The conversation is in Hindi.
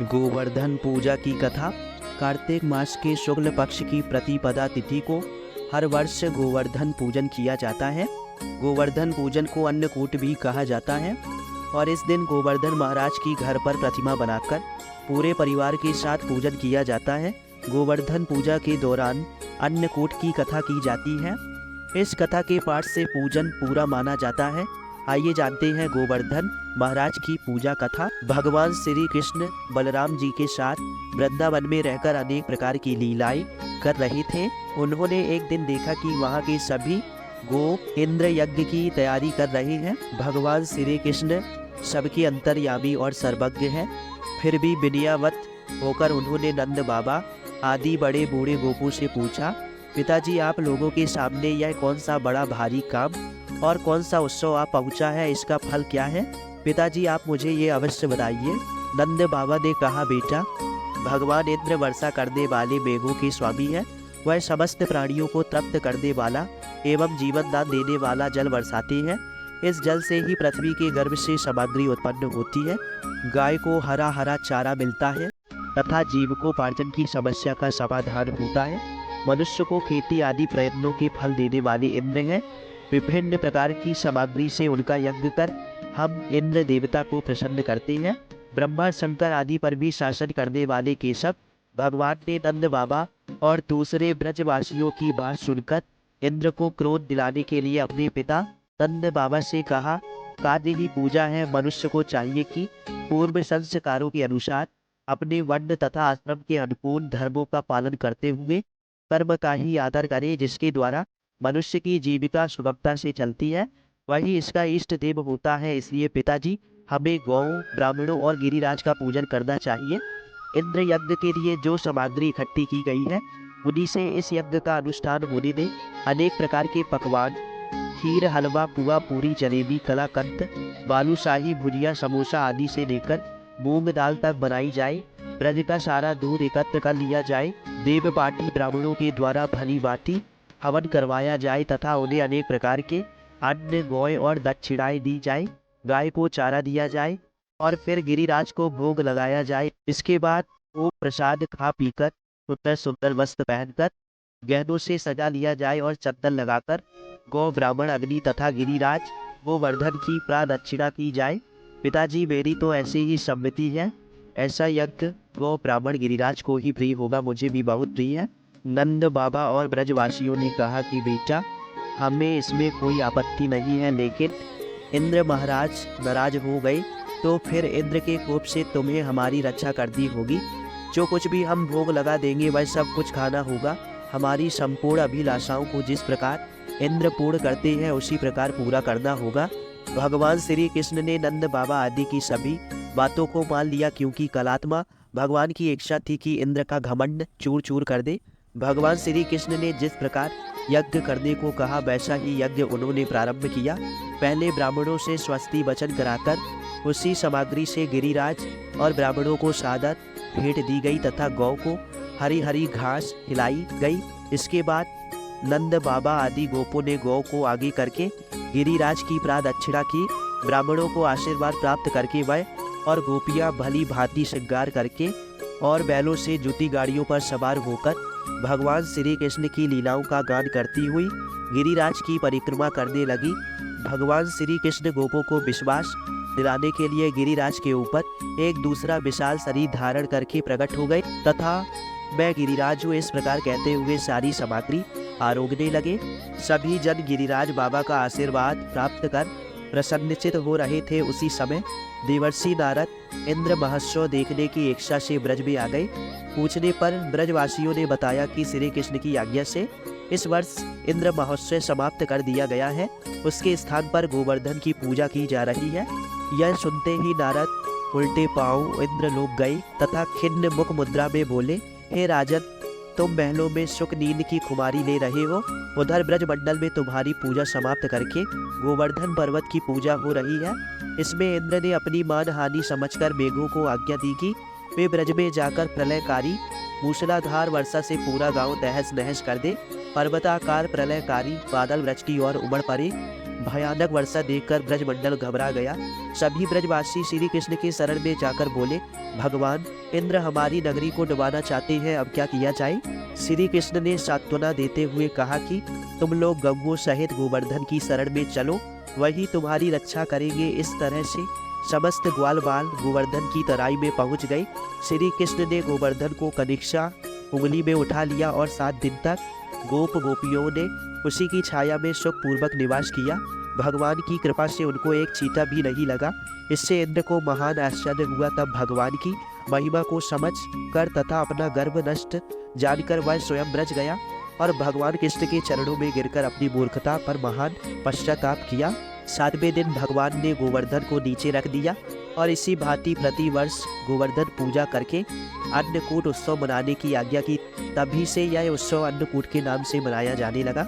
गोवर्धन पूजा की कथा। कार्तिक मास के शुक्ल पक्ष की प्रतिपदा तिथि को हर वर्ष गोवर्धन पूजन किया जाता है। गोवर्धन पूजन को अन्नकूट भी कहा जाता है और इस दिन गोवर्धन महाराज की घर पर प्रतिमा बनाकर पूरे परिवार के साथ पूजन किया जाता है। गोवर्धन पूजा के दौरान अन्नकूट की कथा की जाती है। इस कथा के पाठ से पूजन पूरा माना जाता है। आइए जानते हैं गोवर्धन महाराज की पूजा कथा। भगवान श्री कृष्ण बलराम जी के साथ वृंदावन में रहकर अनेक प्रकार की लीलाएं कर रहे थे। उन्होंने एक दिन देखा कि वहाँ के सभी गो इंद्र यज्ञ की तैयारी कर रहे हैं। भगवान श्री कृष्ण सबके अंतर्यामी और सर्वज्ञ हैं, फिर भी विनयवत होकर उन्होंने नंद बाबा आदि बड़े बूढ़े गोपों से पूछा, पिताजी आप लोगों के सामने यह कौन सा बड़ा भारी काम और कौन सा उत्सव आप पहुंचा है, इसका फल क्या है? पिताजी आप मुझे ये अवश्य बताइए। नंद बाबा ने कहा, बेटा भगवान इंद्र वर्षा करने वाले मेघों के स्वामी है। वह समस्त प्राणियों को तृप्त करने वाला एवं जीवन दान देने वाला जल बरसाते हैं। इस जल से ही पृथ्वी के गर्भ से सामग्री उत्पन्न होती है। गाय को हरा हरा चारा मिलता है तथा जीविकोपार्जन की समस्या का समाधान होता है। मनुष्य को खेती आदि प्रयत्नों के फल देने वाले इंद्र हैं। विभिन्न प्रकार की सामग्री से उनका यज्ञ कर हम इंद्र देवता को प्रसन्न करते हैं। ब्रह्मा शंकर आदि पर भी शासन करने वाले केशव भगवान ने नंद बाबा और दूसरे ब्रजवासियों की बात सुनकर इंद्र को क्रोध दिलाने के लिए अपने पिता नंद बाबा से कहा, कार्य ही पूजा है। मनुष्य को चाहिए कि पूर्व संस्कारों के अनुसार अपने वर्ण तथा आश्रम के अनुकूल धर्मों का पालन करते हुए कर्म का ही आदर करे, जिसके द्वारा मनुष्य की जीविका सुगमता से चलती है। वही इसका इष्ट देव होता है। इसलिए पिताजी हमें गौ ब्राह्मणों और गिरिराज का पूजन करना चाहिए। इंद्र यज्ञ के लिए जो सामग्री इकट्ठी की गई है उन्हीं से इस यज्ञ का अनुष्ठान होने दें। अनेक प्रकार के पकवान खीर हलवा पुआ पूरी जलेबी कलाकंद बालूशाही भुजिया समोसा आदि से लेकर मूंग दाल तक बनाई जाए। ब्रज का सारा दूध एकत्र कर लिया जाए। देव पाटी ब्राह्मणों के द्वारा भली बाटी हवन करवाया जाए तथा उन्हें अनेक प्रकार के अन्न गौय और दक्षिणाएं दी जाए। गाय को चारा दिया जाए और फिर गिरिराज को भोग लगाया जाए। इसके बाद वो प्रसाद खा पीकर सुंदर सुंदर वस्त्र पहनकर गहनों से सजा लिया जाए और चंदन लगाकर गौ ब्राह्मण अग्नि तथा गिरिराज गोवर्धन की प्रादक्षिणा की जाए। पिताजी मेरी तो ऐसे ही सम्मति है। ऐसा यज्ञ गौ ब्राह्मण गिरिराज को ही प्रिय होगा, मुझे भी बहुत प्रिय है। नंद बाबा और ब्रजवासियों ने कहा कि बेटा हमें इसमें कोई आपत्ति नहीं है, लेकिन इंद्र महाराज नाराज हो गए तो फिर इंद्र के कोप से तुम्हें हमारी रक्षा करनी होगी। जो कुछ भी हम भोग लगा देंगे वह सब कुछ खाना होगा। हमारी संपूर्ण अभिलाषाओं को जिस प्रकार इंद्र पूर्ण करते हैं उसी प्रकार पूरा करना होगा। भगवान श्री कृष्ण ने नंद बाबा आदि की सभी बातों को मान लिया, क्योंकि कलात्मा भगवान की इच्छा थी कि इंद्र का घमंड चूर चूर कर दे। भगवान श्री कृष्ण ने जिस प्रकार यज्ञ करने को कहा वैसा ही यज्ञ उन्होंने प्रारंभ किया। पहले ब्राह्मणों से स्वस्ति वचन कराकर उसी सामग्री से गिरिराज और ब्राह्मणों को सादर भेंट दी गई तथा गौ को हरी हरी घास खिलाई गई। इसके बाद नंद बाबा आदि गोपों ने गौ को आगे करके गिरिराज की प्रादक्षिणा की। ब्राह्मणों को आशीर्वाद प्राप्त करके वह और गोपियां भली भांति श्रृंगार करके और बैलों से जुती गाड़ियों पर सवार होकर भगवान श्री कृष्ण की लीलाओं का गान करती हुई गिरिराज की परिक्रमा करने लगी। भगवान श्री कृष्ण गोपों को विश्वास दिलाने के लिए गिरिराज के ऊपर एक दूसरा विशाल शरीर धारण करके प्रकट हो गए तथा मैं गिरिराज हूँ इस प्रकार कहते हुए सारी सामग्री आरोगने लगे। सभी जन गिरिराज बाबा का आशीर्वाद प्राप्त कर प्रसन्नचित हो रहे थे। उसी समय देवर्षि नारद इंद्र महोत्सव देखने की इच्छा से ब्रज में आ गए। पूछने पर ब्रजवासियों ने बताया कि श्री कृष्ण की आज्ञा से इस वर्ष इंद्र महोत्सव समाप्त कर दिया गया है। उसके स्थान पर गोवर्धन की पूजा की जा रही है। यह सुनते ही नारद उल्टे पांव इंद्रलोक गए तथा खिन्न मुख मुद्रा में बोले, हे राजन तुम महलों में सुख नींद की खुमारी ले रहे हो, उधर ब्रजमंडल में तुम्हारी पूजा समाप्त करके गोवर्धन पर्वत की पूजा हो रही है। इसमें इंद्र ने अपनी मानहानि समझकर मेघों को आज्ञा दी कि वे ब्रज में जाकर प्रलयकारी मूसलाधार वर्षा से पूरा गांव तहस नहस कर दे। पर्वताकार प्रलयकारी बादल ब्रज की ओर उमड़ पड़े। भयानक वर्षा देखकर ब्रजमंडल घबरा गया। सभी ब्रजवासी श्री कृष्ण के शरण में जाकर बोले, भगवान, इंद्र हमारी नगरी को डुबाना चाहते हैं, अब क्या किया जाए। श्री कृष्ण ने सांत्वना देते हुए कहा कि तुम लोग गंगों सहित गोवर्धन की शरण में चलो, वही तुम्हारी रक्षा करेंगे। इस तरह से समस्त ग्वाल बाल गोवर्धन की तराई में पहुंच गए। श्री कृष्ण ने गोवर्धन को कनिष्ठा उंगली में उठा लिया और 7 दिन तक गोप गोपियों ने उसी की छाया में सुखपूर्वक निवास किया। भगवान की कृपा से उनको एक चींटा भी नहीं लगा। इससे इंद्र को महान आश्चर्य हुआ। तब भगवान की महिमा को समझ कर तथा अपना गर्भ नष्ट जानकर वह स्वयं ब्रज गया और भगवान कृष्ण के चरणों में गिरकर अपनी मूर्खता पर महान पश्चाताप किया। 7वें दिन भगवान ने गोवर्धन को नीचे रख दिया और इसी भांति प्रतिवर्ष गोवर्धन पूजा करके अन्नकूट उत्सव मनाने की आज्ञा की। तभी से यह उत्सव अन्नकूट के नाम से मनाया जाने लगा।